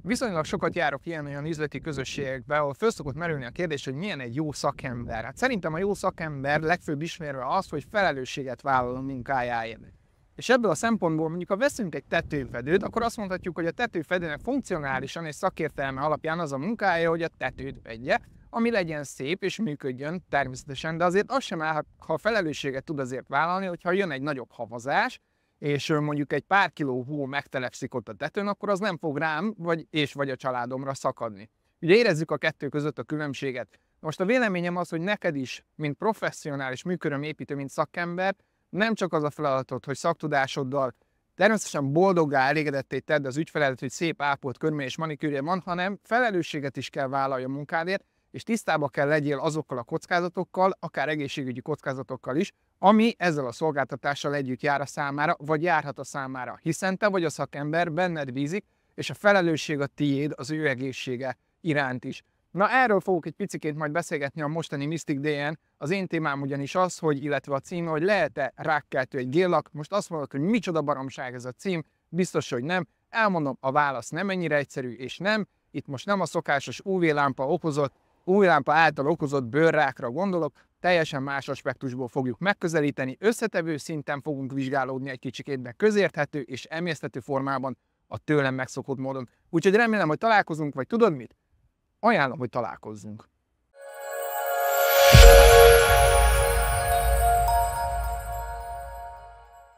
Viszonylag sokat járok ilyen-olyan üzleti közösségekbe, ahol föl szokott merülni a kérdés, hogy milyen egy jó szakember. Hát szerintem a jó szakember legfőbb ismérve az, hogy felelősséget vállal a munkájáért. És ebből a szempontból mondjuk, ha veszünk egy tetőfedőt, akkor azt mondhatjuk, hogy a tetőfedőnek funkcionálisan és szakértelme alapján az a munkája, hogy a tetőt vegye, ami legyen szép és működjön természetesen, de azért az sem áll, ha felelősséget tud azért vállalni, hogyha jön egy nagyobb havazás, és mondjuk egy pár kiló hó megtelepszik ott a tetőn, akkor az nem fog rám vagy a családomra szakadni. Ugye érezzük a kettő között a különbséget. Most a véleményem az, hogy neked is, mint professzionális műkörömépítő, mint szakember, nem csak az a feladatod, hogy szaktudásoddal természetesen boldoggá, elégedetté tedd az ügyfeledet, hogy szép ápolt körmé és manikűrje van, hanem felelősséget is kell vállalni a munkádért, és tisztába kell legyél azokkal a kockázatokkal, akár egészségügyi kockázatokkal is, ami ezzel a szolgáltatással együtt jár a számára, vagy járhat a számára, hiszen te vagy a szakember, benned bízik, és a felelősség a tiéd az ő egészsége iránt is. Na, erről fogok egy picikét majd beszélgetni a mostani Mystic Day-en. Az én témám ugyanis az, illetve a címe, hogy lehet-e rákkeltő egy géllak. Most azt mondod, hogy micsoda baromság ez a cím, biztos, hogy nem. Elmondom, a válasz nem ennyire egyszerű, és nem. Itt most nem a szokásos UV-lámpa által okozott bőrrákra gondolok, teljesen más aspektusból fogjuk megközelíteni, összetevő szinten fogunk vizsgálódni egy kicsikét, de közérthető és emészthető formában a tőlem megszokott módon. Úgyhogy remélem, hogy találkozunk, vagy tudod mit? Ajánlom, hogy találkozzunk.